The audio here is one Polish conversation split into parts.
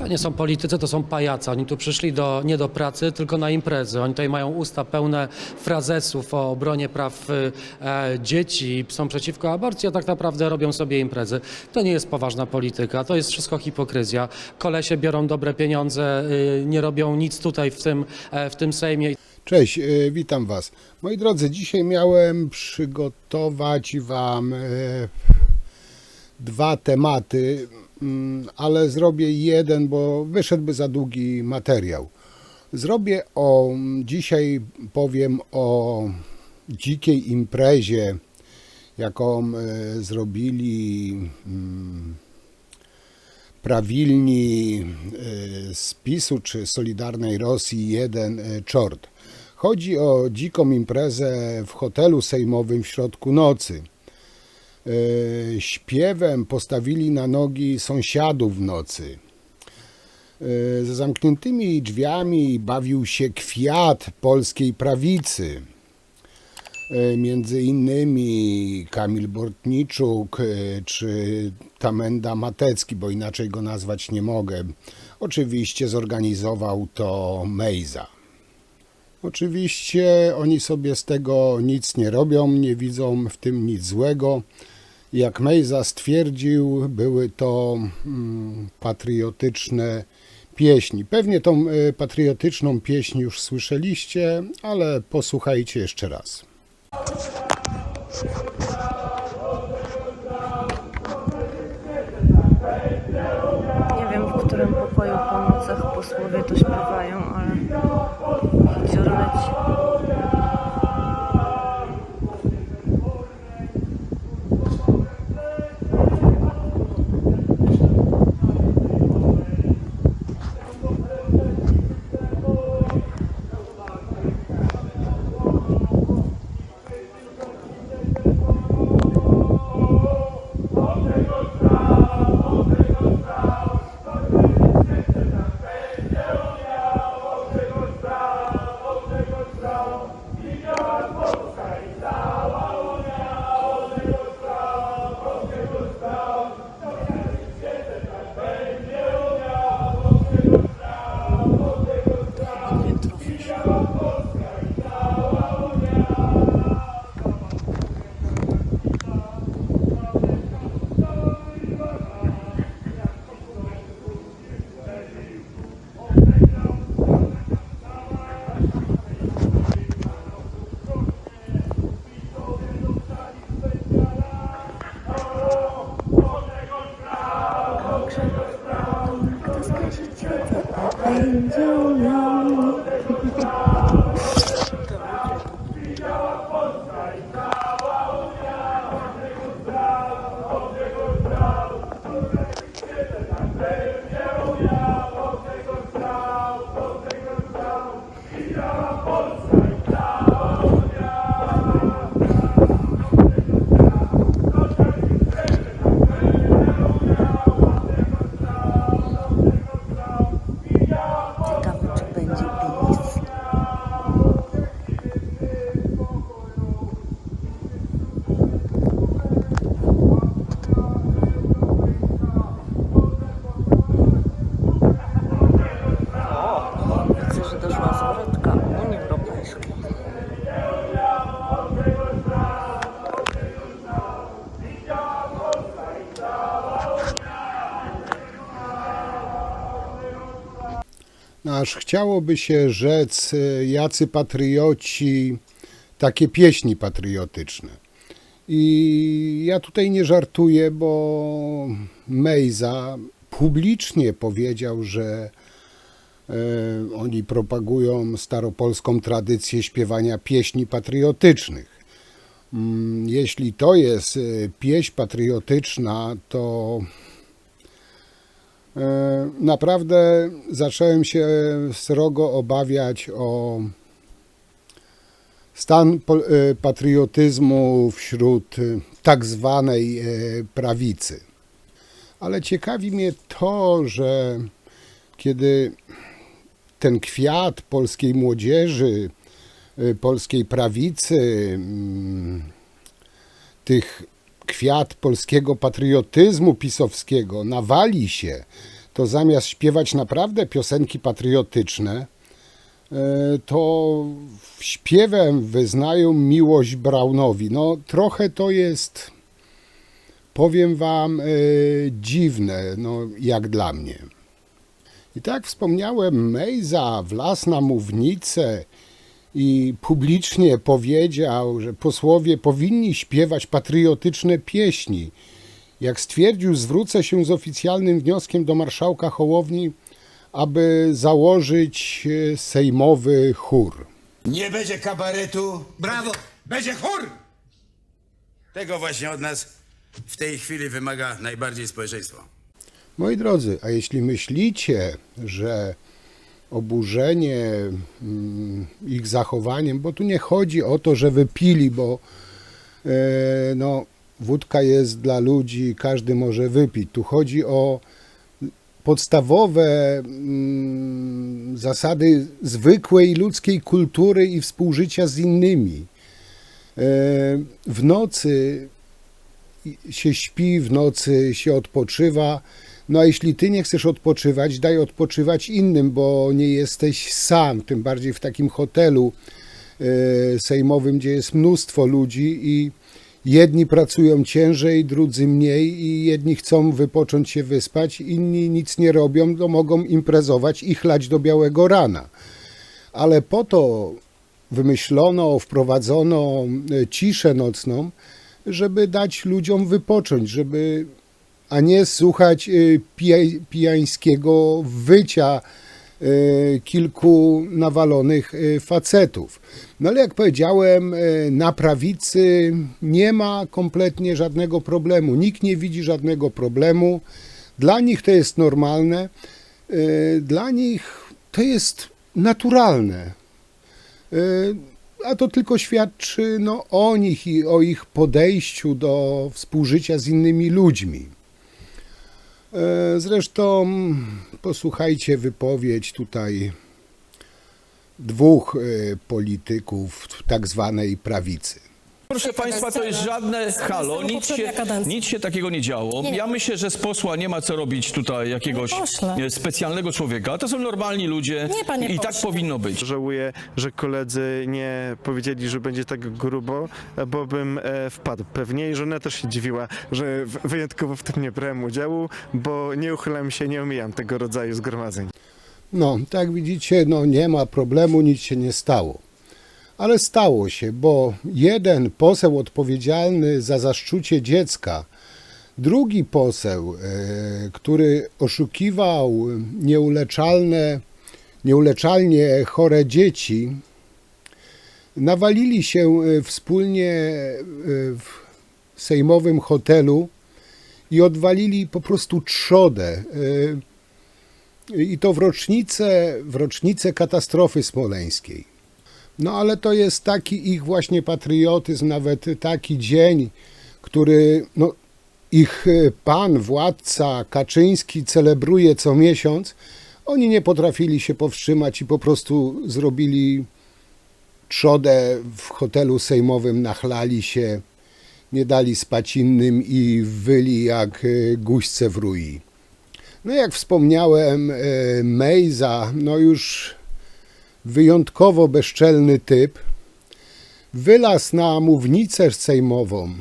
nie są politycy, to są pajace. Oni tu przyszli nie do pracy, tylko na imprezy. Oni tutaj mają usta pełne frazesów o obronie praw dzieci, są przeciwko aborcji, a tak naprawdę robią sobie imprezy. To nie jest poważna polityka, to jest wszystko hipokryzja. Kolesie biorą dobre pieniądze, nie robią nic tutaj w tym Sejmie. Cześć, witam Was. Moi drodzy, dzisiaj miałem przygotować Wam dwa tematy, ale zrobię jeden, bo wyszedłby za długi materiał. Dzisiaj powiem o dzikiej imprezie, jaką zrobili prawilni z PiS-u czy Solidarnej Rosji jeden czort. Chodzi o dziką imprezę w hotelu sejmowym w środku nocy. Śpiewem postawili na nogi sąsiadów w nocy. Za zamkniętymi drzwiami bawił się kwiat polskiej prawicy. Między innymi Kamil Bortniczuk czy Tamenda Matecki, bo inaczej go nazwać nie mogę. Oczywiście zorganizował to Mejza. Oczywiście oni sobie z tego nic nie robią, nie widzą w tym nic złego. Jak Mejza stwierdził, były to patriotyczne pieśni. Pewnie tą patriotyczną pieśń już słyszeliście, ale posłuchajcie jeszcze raz. Nie wiem, w którym pokoju po nocach posłowie to śpiewają, ale hicior leci. Kto skaże ciotę, a będzie miał. Ciekawe, czy będzie PiS. Widzę, że doszła zwrotka Unii Europejskiej. Aż chciałoby się rzec, jacy patrioci, takie pieśni patriotyczne. I ja tutaj nie żartuję, bo Mejza publicznie powiedział, że oni propagują staropolską tradycję śpiewania pieśni patriotycznych. Jeśli to jest pieśń patriotyczna, to naprawdę zacząłem się srogo obawiać o stan patriotyzmu wśród tak zwanej prawicy. Ale ciekawi mnie to, że kiedy ten kwiat polskiej młodzieży, polskiej prawicy, tych kwiat polskiego patriotyzmu pisowskiego nawali się, to zamiast śpiewać naprawdę piosenki patriotyczne, to śpiewem wyznają miłość Braunowi. No trochę to jest, powiem wam, dziwne, no, jak dla mnie. I tak wspomniałem, Mejza wlazł na mównicę i publicznie powiedział, że posłowie powinni śpiewać patriotyczne pieśni. Jak stwierdził, zwrócę się z oficjalnym wnioskiem do marszałka Hołowni, aby założyć sejmowy chór. Nie będzie kabaretu. Brawo! Będzie chór! Tego właśnie od nas w tej chwili wymaga najbardziej społeczeństwo. Moi drodzy, a jeśli myślicie, że oburzenie ich zachowaniem, bo tu nie chodzi o to, że wypili, bo no, wódka jest dla ludzi, każdy może wypić. Tu chodzi o podstawowe zasady zwykłej ludzkiej kultury i współżycia z innymi. W nocy się śpi, w nocy się odpoczywa. No a jeśli ty nie chcesz odpoczywać, daj odpoczywać innym, bo nie jesteś sam, tym bardziej w takim hotelu sejmowym, gdzie jest mnóstwo ludzi i jedni pracują ciężej, drudzy mniej i jedni chcą wypocząć się, wyspać, inni nic nie robią, to mogą imprezować i chlać do białego rana. Ale po to wymyślono, wprowadzono ciszę nocną, żeby dać ludziom wypocząć, a nie słuchać pijańskiego wycia kilku nawalonych facetów. No ale jak powiedziałem, na prawicy nie ma kompletnie żadnego problemu. Nikt nie widzi żadnego problemu. Dla nich to jest normalne. Dla nich to jest naturalne. A to tylko świadczy no, o nich i o ich podejściu do współżycia z innymi ludźmi. Zresztą posłuchajcie wypowiedź tutaj dwóch polityków tak zwanej prawicy. Proszę Państwa, to jest żadne halo, nic się takiego nie działo. Ja myślę, że z posła nie ma co robić tutaj jakiegoś specjalnego człowieka. To są normalni ludzie i tak powinno być. Żałuję, że koledzy nie powiedzieli, że będzie tak grubo, bo bym wpadł pewnie i żona też się dziwiła, że wyjątkowo w tym nie brałem udziału, bo nie uchylam się, nie omijam tego rodzaju zgromadzeń. No, tak widzicie, no nie ma problemu, nic się nie stało. Ale stało się, bo jeden poseł odpowiedzialny za zaszczucie dziecka, drugi poseł, który oszukiwał nieuleczalnie chore dzieci, nawalili się wspólnie w sejmowym hotelu i odwalili po prostu trzodę. I to w rocznicę katastrofy smoleńskiej. No ale to jest taki ich właśnie patriotyzm, nawet taki dzień, który no, ich pan, władca Kaczyński celebruje co miesiąc. Oni nie potrafili się powstrzymać i po prostu zrobili trzodę w hotelu sejmowym, nachlali się, nie dali spać innym i wyli jak guźce w rui. No jak wspomniałem, Mejza, no już wyjątkowo bezczelny typ, wylazł na mównicę sejmową,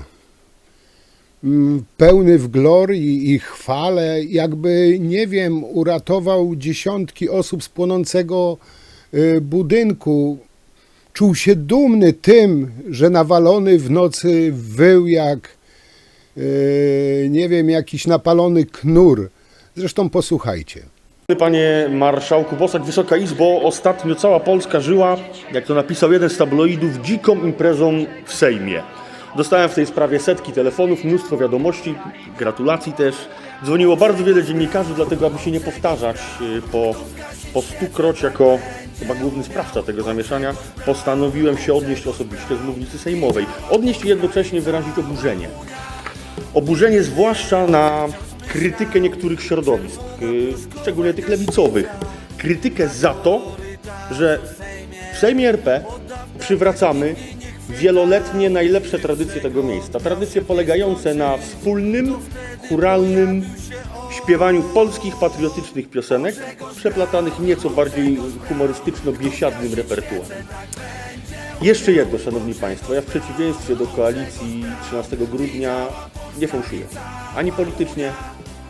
pełny w glorii i chwale, jakby, nie wiem, uratował dziesiątki osób z płonącego budynku. Czuł się dumny tym, że nawalony w nocy wył jak, nie wiem, jakiś napalony knur. Zresztą posłuchajcie. Panie Marszałku Bosak, Wysoka Izbo, ostatnio cała Polska żyła, jak to napisał jeden z tabloidów, dziką imprezą w Sejmie. Dostałem w tej sprawie setki telefonów, mnóstwo wiadomości, gratulacji też. Dzwoniło bardzo wiele dziennikarzy, dlatego aby się nie powtarzać po 100-kroć jako chyba główny sprawca tego zamieszania, postanowiłem się odnieść osobiście z mównicy sejmowej. Odnieść i jednocześnie wyrazić oburzenie. Oburzenie zwłaszcza na krytykę niektórych środowisk, szczególnie tych lewicowych. Krytykę za to, że w Sejmie RP przywracamy wieloletnie najlepsze tradycje tego miejsca. Tradycje polegające na wspólnym, chóralnym śpiewaniu polskich patriotycznych piosenek, przeplatanych nieco bardziej humorystyczno-biesiadnym repertuarem. Jeszcze jedno, Szanowni Państwo, ja w przeciwieństwie do koalicji 13 grudnia nie fałszuję. Ani politycznie,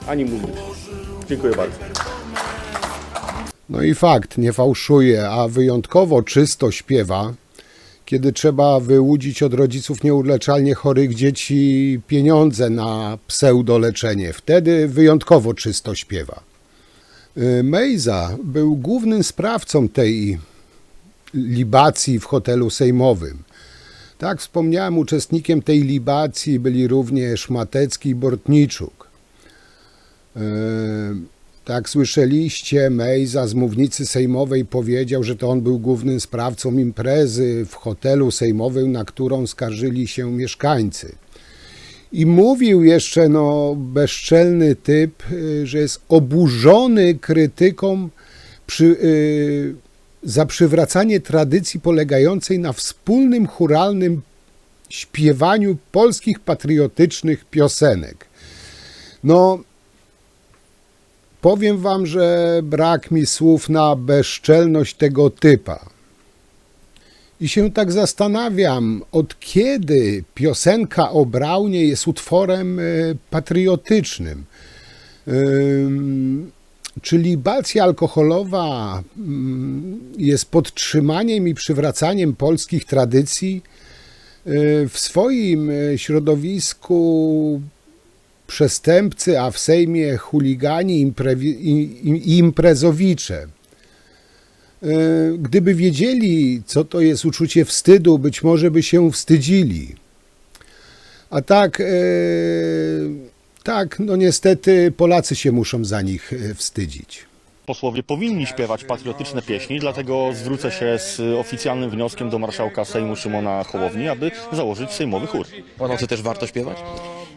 ani muzycznie. Dziękuję bardzo. No i fakt, nie fałszuje, a wyjątkowo czysto śpiewa, kiedy trzeba wyłudzić od rodziców nieuleczalnie chorych dzieci pieniądze na pseudoleczenie. Wtedy wyjątkowo czysto śpiewa. Mejza był głównym sprawcą tej libacji w hotelu sejmowym. Tak wspomniałem, uczestnikiem tej libacji byli również Matecki i Bortniczuk. Tak słyszeliście, Mejza z mównicy sejmowej powiedział, że to on był głównym sprawcą imprezy w hotelu sejmowym, na którą skarżyli się mieszkańcy. I mówił jeszcze, bezczelny typ, że jest oburzony krytyką za przywracanie tradycji polegającej na wspólnym chóralnym śpiewaniu polskich patriotycznych piosenek. Powiem wam, że brak mi słów na bezczelność tego typa. I się tak zastanawiam, od kiedy piosenka o Braunie jest utworem patriotycznym. Czy libacja alkoholowa jest podtrzymaniem i przywracaniem polskich tradycji? W swoim środowisku przestępcy, a w Sejmie chuligani i imprezowicze. Gdyby wiedzieli, co to jest uczucie wstydu, być może by się wstydzili. A tak, niestety Polacy się muszą za nich wstydzić. Posłowie powinni śpiewać patriotyczne pieśni, dlatego zwrócę się z oficjalnym wnioskiem do marszałka Sejmu Szymona Hołowni, aby założyć sejmowy chór. Po nocy też warto śpiewać?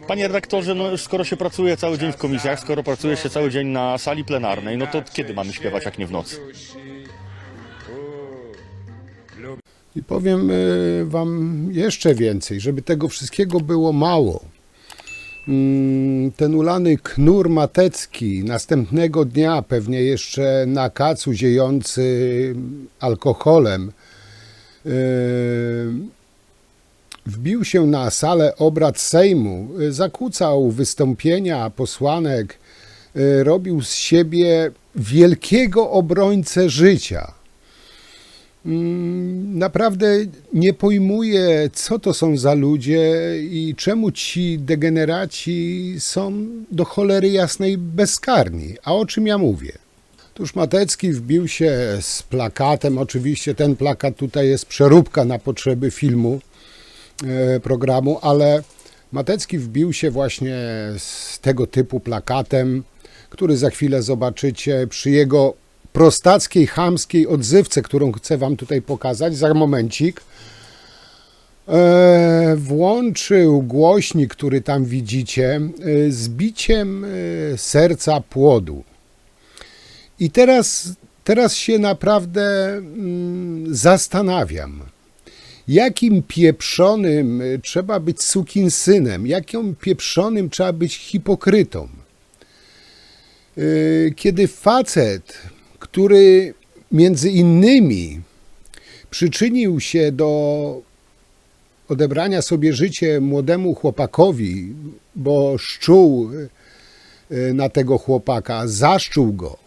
Panie redaktorze, skoro się pracuje cały dzień w komisjach, skoro pracuje się cały dzień na sali plenarnej, to kiedy mamy śpiewać, jak nie w nocy? I powiem wam jeszcze więcej, żeby tego wszystkiego było mało. Ten ulany knur Matecki następnego dnia, pewnie jeszcze na kacu ziejący alkoholem, wbił się na salę obrad Sejmu, zakłócał wystąpienia posłanek, robił z siebie wielkiego obrońcę życia. Naprawdę nie pojmuję, co to są za ludzie i czemu ci degeneraci są do cholery jasnej bezkarni. A o czym ja mówię? Otóż Matecki wbił się z plakatem, oczywiście ten plakat tutaj jest przeróbka na potrzeby filmu, programu, ale Matecki wbił się właśnie z tego typu plakatem, który za chwilę zobaczycie przy jego prostackiej, chamskiej odzywce, którą chcę wam tutaj pokazać, za momencik. Włączył głośnik, który tam widzicie, z biciem serca płodu. I teraz się naprawdę zastanawiam, jakim pieprzonym trzeba być sukinsynem, jakim pieprzonym trzeba być hipokrytą. Kiedy facet, który między innymi przyczynił się do odebrania sobie życia młodemu chłopakowi, bo szczuł na tego chłopaka, zaszczuł go.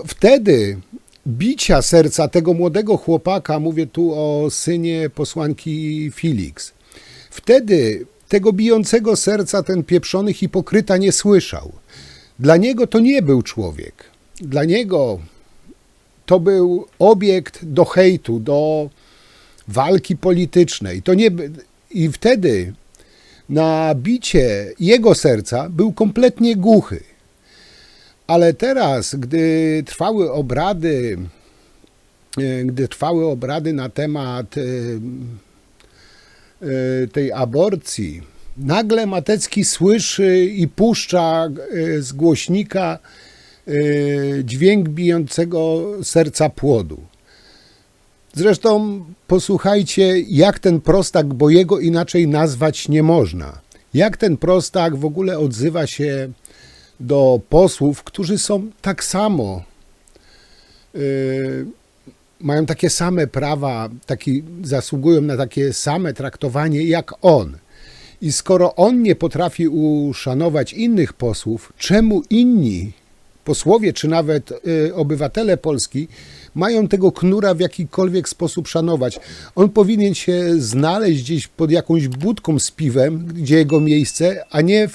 Wtedy bicia serca tego młodego chłopaka, mówię tu o synie posłanki Felix, wtedy tego bijącego serca ten pieprzony hipokryta nie słyszał. Dla niego to nie był człowiek. Dla niego to był obiekt do hejtu, do walki politycznej. I wtedy na bicie jego serca był kompletnie głuchy. Ale teraz, gdy trwały obrady na temat tej aborcji, nagle Matecki słyszy i puszcza z głośnika dźwięk bijącego serca płodu. Zresztą posłuchajcie, jak ten prostak, bo jego inaczej nazwać nie można, jak ten prostak w ogóle odzywa się do posłów, którzy są tak samo, mają takie same prawa, zasługują na takie same traktowanie jak on. I skoro on nie potrafi uszanować innych posłów, czemu inni posłowie, czy nawet obywatele Polski mają tego knura w jakikolwiek sposób szanować? On powinien się znaleźć gdzieś pod jakąś budką z piwem, gdzie jego miejsce, a nie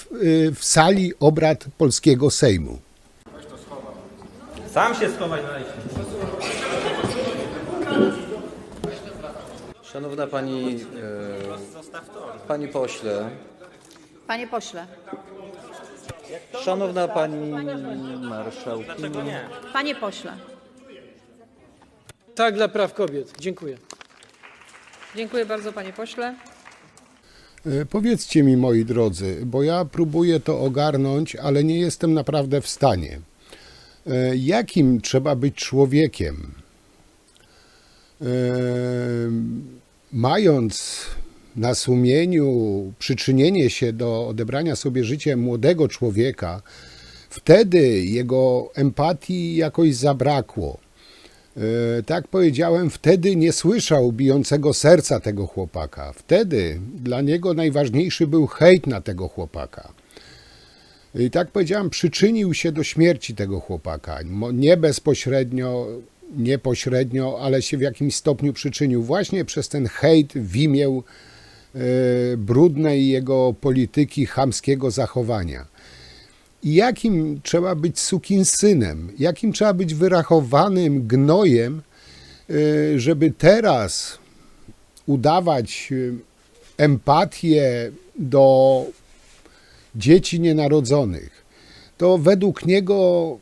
w sali obrad polskiego Sejmu. Sam się schowaj na lesie. Szanowna pani pośle, Panie pośle. szanowna pani marszałkini. Panie pośle. Tak, dla praw kobiet. Dziękuję. Dziękuję bardzo, panie pośle. Powiedzcie mi, moi drodzy, bo ja próbuję to ogarnąć, ale nie jestem naprawdę w stanie. Jakim trzeba być człowiekiem, mając na sumieniu przyczynienie się do odebrania sobie życia młodego człowieka, wtedy jego empatii jakoś zabrakło. Tak powiedziałem, wtedy nie słyszał bijącego serca tego chłopaka. Wtedy dla niego najważniejszy był hejt na tego chłopaka. I tak powiedziałem, przyczynił się do śmierci tego chłopaka. Nie bezpośrednio, nie pośrednio, ale się w jakimś stopniu przyczynił właśnie przez ten hejt w imię brudnej jego polityki, chamskiego zachowania. I jakim trzeba być sukinsynem, jakim trzeba być wyrachowanym gnojem, żeby teraz udawać empatię do dzieci nienarodzonych. To według niego,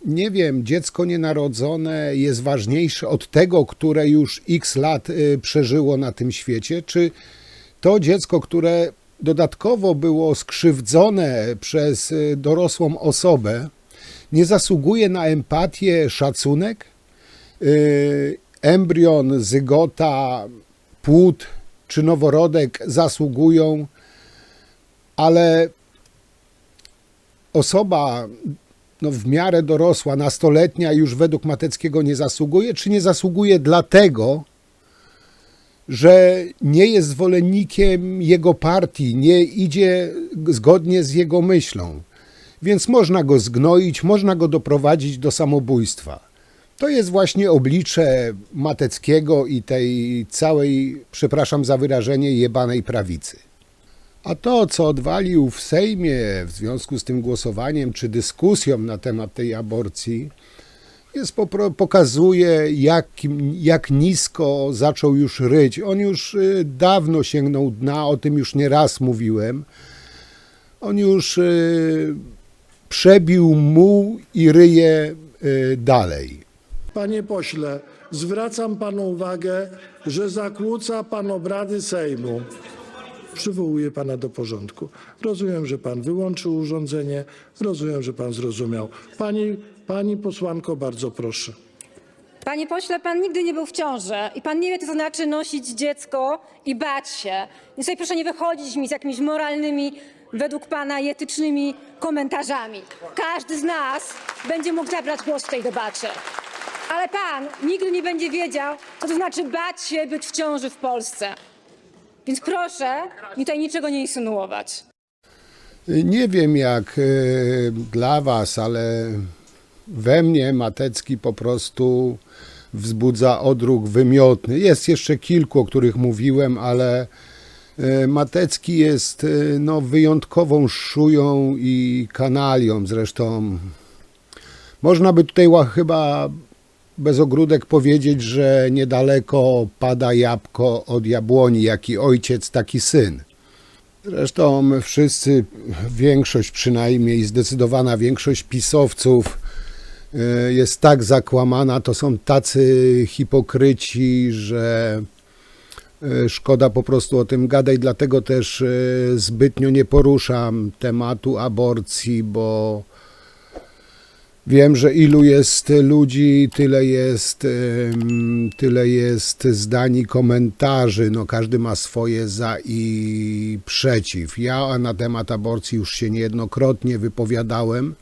nie wiem, dziecko nienarodzone jest ważniejsze od tego, które już x lat przeżyło na tym świecie, czy to dziecko, które dodatkowo było skrzywdzone przez dorosłą osobę, nie zasługuje na empatię, szacunek? Embrion, zygota, płód czy noworodek zasługują, ale osoba w miarę dorosła, nastoletnia już według Mateckiego nie zasługuje, czy nie zasługuje dlatego, że nie jest zwolennikiem jego partii, nie idzie zgodnie z jego myślą. Więc można go zgnoić, można go doprowadzić do samobójstwa. To jest właśnie oblicze Mateckiego i tej całej, przepraszam za wyrażenie, jebanej prawicy. A to, co odwalił w Sejmie w związku z tym głosowaniem czy dyskusją na temat tej aborcji, pokazuje, jak nisko zaczął już ryć. On już dawno sięgnął dna, o tym już nie raz mówiłem. On już przebił muł i ryje dalej. Panie pośle, zwracam panu uwagę, że zakłóca pan obrady Sejmu. Przywołuję pana do porządku. Rozumiem, że pan wyłączył urządzenie. Rozumiem, że pan zrozumiał. Pani posłanko, bardzo proszę. Panie pośle, pan nigdy nie był w ciąży i pan nie wie, co to znaczy nosić dziecko i bać się. Więc tutaj proszę nie wychodzić mi z jakimiś moralnymi, według pana i etycznymi komentarzami. Każdy z nas będzie mógł zabrać głos w tej debacie. Ale pan nigdy nie będzie wiedział, co to znaczy bać się być w ciąży w Polsce. Więc proszę mi tutaj niczego nie insynuować. Nie wiem jak dla was, ale we mnie Matecki po prostu wzbudza odruch wymiotny. Jest jeszcze kilku, o których mówiłem, ale Matecki jest wyjątkową szują i kanalią. Zresztą można by tutaj chyba bez ogródek powiedzieć, że niedaleko pada jabłko od jabłoni, jaki ojciec, taki syn. Zresztą wszyscy, większość przynajmniej, zdecydowana większość pisowców jest tak zakłamana, to są tacy hipokryci, że szkoda po prostu o tym gadać, dlatego też zbytnio nie poruszam tematu aborcji, bo Wiem, że ilu jest ludzi, tyle jest zdań i komentarzy. No, każdy ma swoje za i przeciw. Ja na temat aborcji już się niejednokrotnie wypowiadałem,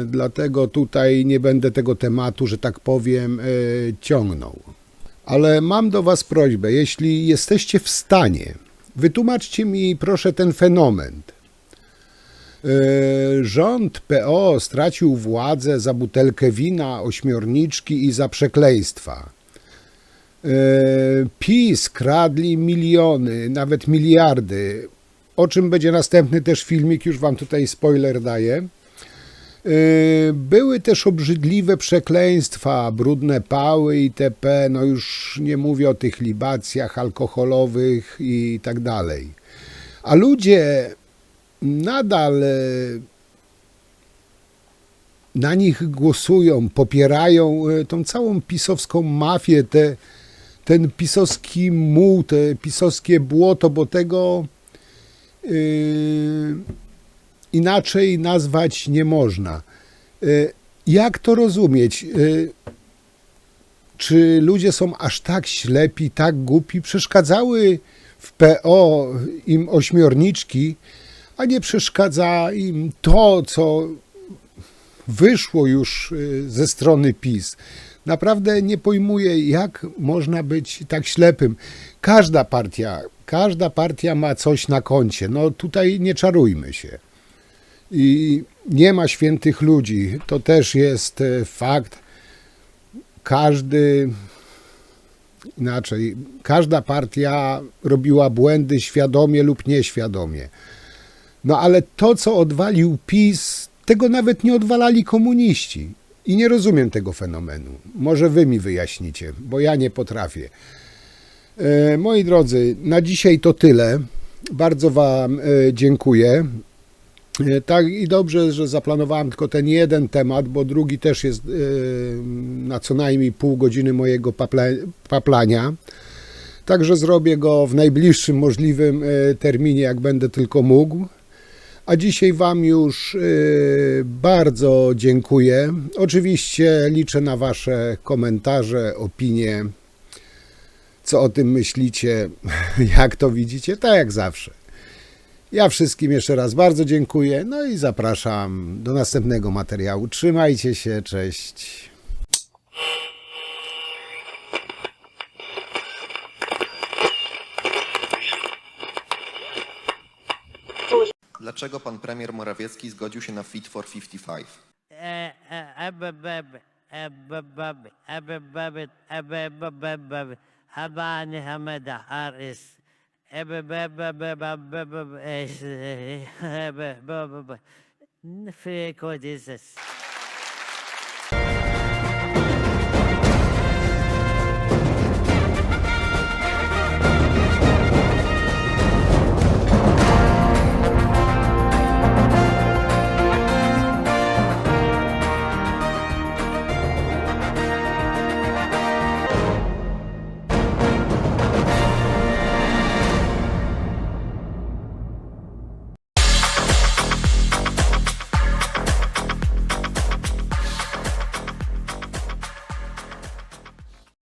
dlatego tutaj nie będę tego tematu, że tak powiem, ciągnął. Ale mam do Was prośbę, jeśli jesteście w stanie, wytłumaczcie mi proszę ten fenomen. Rząd PO stracił władzę za butelkę wina, ośmiorniczki i za przekleństwa. PiS kradli miliony, nawet miliardy, o czym będzie następny też filmik, już Wam tutaj spoiler daję. Były też obrzydliwe przekleństwa, brudne pały itp., no już nie mówię o tych libacjach alkoholowych i tak dalej. A ludzie nadal na nich głosują, popierają tą całą pisowską mafię, ten pisowski muł, te pisowskie błoto, bo tego inaczej nazwać nie można. Jak to rozumieć? Czy ludzie są aż tak ślepi, tak głupi? Przeszkadzały w PO im ośmiorniczki, a nie przeszkadza im to, co wyszło już ze strony PiS. Naprawdę nie pojmuję, jak można być tak ślepym. Każda partia ma coś na koncie. No tutaj nie czarujmy się. I nie ma świętych ludzi. To też jest fakt. Każda partia robiła błędy świadomie lub nieświadomie. No ale to, co odwalił PiS, tego nawet nie odwalali komuniści. I nie rozumiem tego fenomenu. Może wy mi wyjaśnicie, bo ja nie potrafię. Moi drodzy, na dzisiaj to tyle. Bardzo wam dziękuję. Tak i dobrze, że zaplanowałem tylko ten jeden temat, bo drugi też jest na co najmniej pół godziny mojego paplania. Także zrobię go w najbliższym możliwym terminie, jak będę tylko mógł. A dzisiaj wam już bardzo dziękuję. Oczywiście liczę na wasze komentarze, opinie, co o tym myślicie, jak to widzicie, tak jak zawsze. Ja wszystkim jeszcze raz bardzo dziękuję, no i zapraszam do następnego materiału. Trzymajcie się, cześć. Dlaczego pan premier Morawiecki zgodził się na Fit for 55? Free code is this.